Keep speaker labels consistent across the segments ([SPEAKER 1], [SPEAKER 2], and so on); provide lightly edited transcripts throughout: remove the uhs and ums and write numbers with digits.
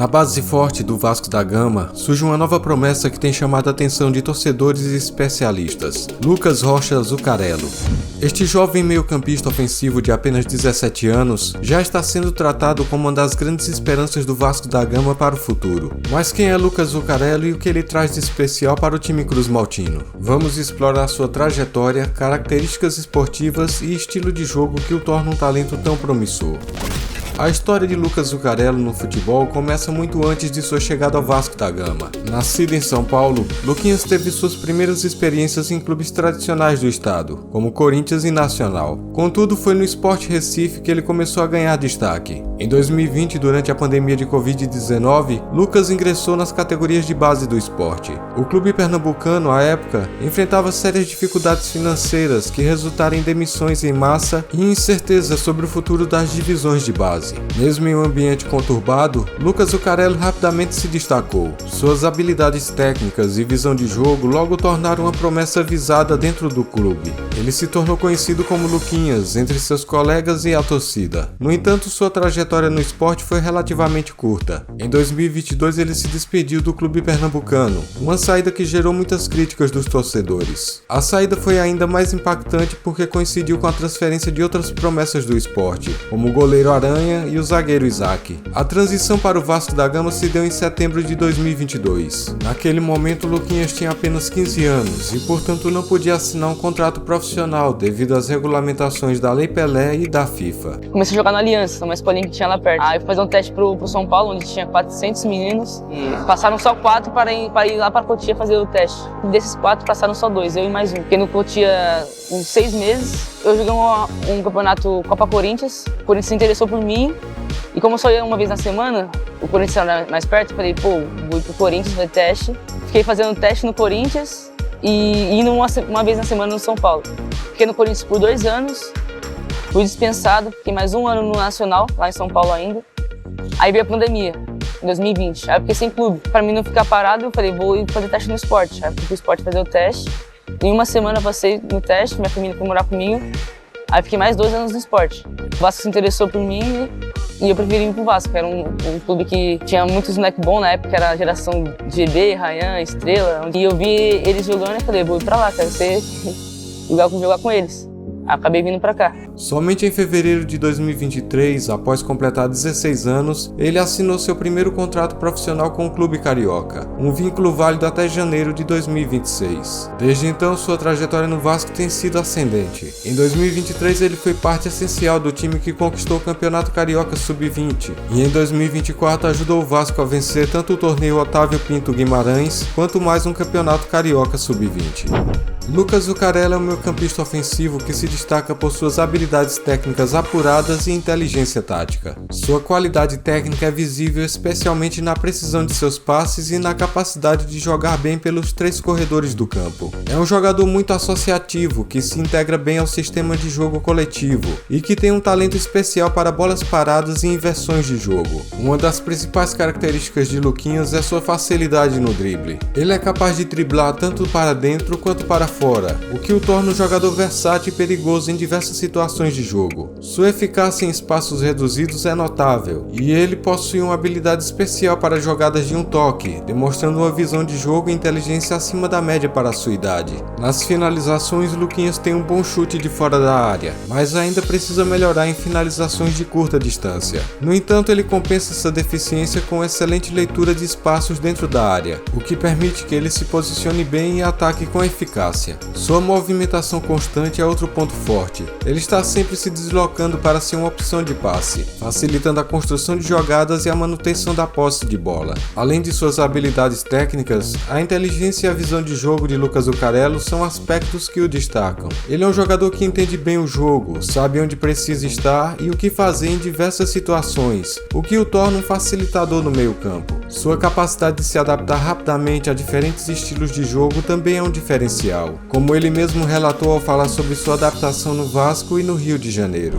[SPEAKER 1] Na base forte do Vasco da Gama, surge uma nova promessa que tem chamado a atenção de torcedores e especialistas: Lucas Rocha Zuccarello. Este jovem meio-campista ofensivo de apenas 17 anos já está sendo tratado como uma das grandes esperanças do Vasco da Gama para o futuro. Mas quem é Lucas Zuccarello e o que ele traz de especial para o time cruz-maltino? Vamos explorar sua trajetória, características esportivas e estilo de jogo que o torna um talento tão promissor. A história de Lucas Zuccarello no futebol começa muito antes de sua chegada ao Vasco da Gama. Nascido em São Paulo, Luquinhas teve suas primeiras experiências em clubes tradicionais do estado, como Corinthians e Nacional. Contudo, foi no Sport Recife que ele começou a ganhar destaque. Em 2020, durante a pandemia de Covid-19, Lucas ingressou nas categorias de base do esporte. O clube pernambucano, à época, enfrentava sérias dificuldades financeiras que resultaram em demissões em massa e incerteza sobre o futuro das divisões de base. Mesmo em um ambiente conturbado, Lucas Zuccarello rapidamente se destacou. Suas habilidades técnicas e visão de jogo logo tornaram uma promessa visada dentro do clube. Ele se tornou conhecido como Luquinhas entre seus colegas e a torcida. No entanto, sua trajetória no esporte foi relativamente curta. Em 2022, ele se despediu do clube pernambucano, uma saída que gerou muitas críticas dos torcedores. A saída foi ainda mais impactante porque coincidiu com a transferência de outras promessas do esporte, como o goleiro Aranha e o zagueiro Isaac. A transição para o Vasco da Gama se deu em setembro de 2022. Naquele momento, Luquinhas tinha apenas 15 anos e, portanto, não podia assinar um contrato profissional devido às regulamentações da Lei Pelé e da FIFA.
[SPEAKER 2] Comecei a jogar na Aliança, uma escolinha que tinha lá perto. Aí fui fazer um teste pro São Paulo, onde tinha 400 meninos. E passaram só 4 para ir lá para Cotia fazer o teste. E desses 4 passaram só 2, eu e mais um. Porque no Cotia, uns 6 meses, eu joguei um campeonato Copa Corinthians. O Corinthians se interessou por mim. E como eu só ia uma vez na semana, o Corinthians era mais perto, eu falei, vou ir pro Corinthians fazer teste. Fiquei fazendo teste no Corinthians e indo uma vez na semana no São Paulo. Fiquei no Corinthians por 2 anos, fui dispensado, fiquei mais 1 ano no Nacional, lá em São Paulo ainda. Aí veio a pandemia, em 2020, aí eu fiquei sem clube. Pra mim não ficar parado, eu falei, vou ir fazer teste no esporte. Aí fui pro esporte fazer o teste. Em uma semana eu passei no teste, minha família foi morar comigo. Aí fiquei mais 2 anos no esporte. O Vasco se interessou por mim e eu preferi ir pro Vasco. Era um clube que tinha muitos moleques bons na época, era a geração GB, Ryan, Estrela. E eu vi eles jogando e falei, vou ir pra lá, quero jogar com eles. Acabei vindo pra cá.
[SPEAKER 1] Somente em fevereiro de 2023, após completar 16 anos, ele assinou seu primeiro contrato profissional com o clube carioca, um vínculo válido até janeiro de 2026. Desde então, sua trajetória no Vasco tem sido ascendente. Em 2023, ele foi parte essencial do time que conquistou o Campeonato Carioca Sub-20 e em 2024 ajudou o Vasco a vencer tanto o torneio Otávio Pinto Guimarães quanto mais um Campeonato Carioca Sub-20. Lucas Zuccarello é um meio-campista ofensivo que se destaca por suas habilidades técnicas apuradas e inteligência tática. Sua qualidade técnica é visível especialmente na precisão de seus passes e na capacidade de jogar bem pelos 3 corredores do campo. É um jogador muito associativo, que se integra bem ao sistema de jogo coletivo e que tem um talento especial para bolas paradas e inversões de jogo. Uma das principais características de Luquinhas é sua facilidade no drible. Ele é capaz de driblar tanto para dentro quanto para fora, o que o torna um jogador versátil e perigoso em diversas situações de jogo. Sua eficácia em espaços reduzidos é notável, e ele possui uma habilidade especial para jogadas de um toque, demonstrando uma visão de jogo e inteligência acima da média para a sua idade. Nas finalizações, Luquinhas tem um bom chute de fora da área, mas ainda precisa melhorar em finalizações de curta distância. No entanto, ele compensa essa deficiência com excelente leitura de espaços dentro da área, o que permite que ele se posicione bem e ataque com eficácia. Sua movimentação constante é outro ponto forte. Ele está sempre se deslocando para ser uma opção de passe, facilitando a construção de jogadas e a manutenção da posse de bola. Além de suas habilidades técnicas, a inteligência e a visão de jogo de Lucas Zuccarello são aspectos que o destacam. Ele é um jogador que entende bem o jogo, sabe onde precisa estar e o que fazer em diversas situações, o que o torna um facilitador no meio-campo. Sua capacidade de se adaptar rapidamente a diferentes estilos de jogo também é um diferencial, como ele mesmo relatou ao falar sobre sua adaptação no Vasco e no Rio de Janeiro.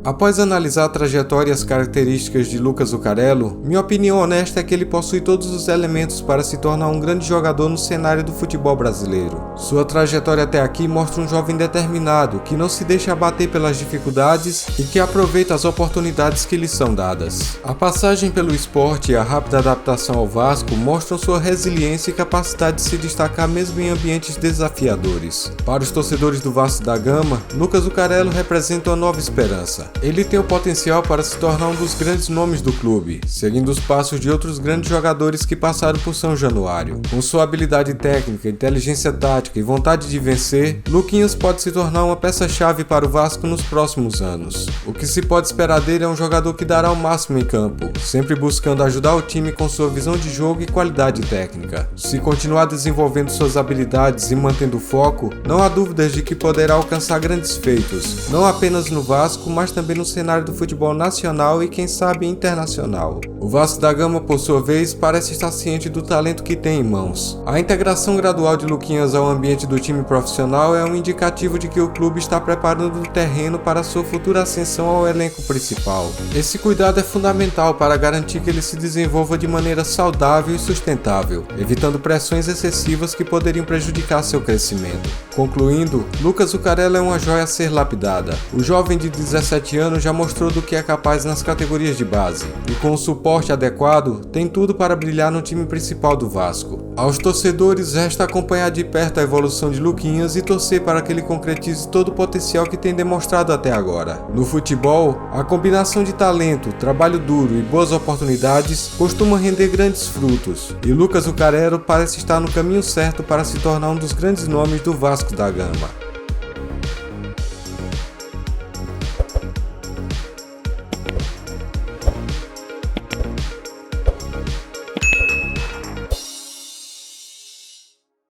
[SPEAKER 1] Após analisar a trajetória e as características de Lucas Zuccarello, minha opinião honesta é que ele possui todos os elementos para se tornar um grande jogador no cenário do futebol brasileiro. Sua trajetória até aqui mostra um jovem determinado, que não se deixa abater pelas dificuldades e que aproveita as oportunidades que lhe são dadas. A passagem pelo esporte e a rápida adaptação ao Vasco mostram sua resiliência e capacidade de se destacar mesmo em ambientes desafiadores. Para os torcedores do Vasco da Gama, Lucas Zuccarello representa uma nova esperança. Ele tem o potencial para se tornar um dos grandes nomes do clube, seguindo os passos de outros grandes jogadores que passaram por São Januário. Com sua habilidade técnica, inteligência tática e vontade de vencer, Luquinhas pode se tornar uma peça-chave para o Vasco nos próximos anos. O que se pode esperar dele é um jogador que dará o máximo em campo, sempre buscando ajudar o time com sua visão de jogo e qualidade técnica. Se continuar desenvolvendo suas habilidades e mantendo o foco, não há dúvidas de que poderá alcançar grandes feitos, não apenas no Vasco, mas também no cenário do futebol nacional e quem sabe internacional. O Vasco da Gama, por sua vez, parece estar ciente do talento que tem em mãos. A integração gradual de Luquinhas ao ambiente do time profissional é um indicativo de que o clube está preparando o terreno para sua futura ascensão ao elenco principal. Esse cuidado é fundamental para garantir que ele se desenvolva de maneira saudável e sustentável, evitando pressões excessivas que poderiam prejudicar seu crescimento. Concluindo, Lucas Zuccarello é uma joia a ser lapidada. O jovem de 17 anos já mostrou do que é capaz nas categorias de base, e com o suporte adequado, tem tudo para brilhar no time principal do Vasco. Aos torcedores resta acompanhar de perto a evolução de Luquinhas e torcer para que ele concretize todo o potencial que tem demonstrado até agora. No futebol, a combinação de talento, trabalho duro e boas oportunidades costuma render grandes frutos, e Lucas Zuccarello parece estar no caminho certo para se tornar um dos grandes nomes do Vasco da Gama.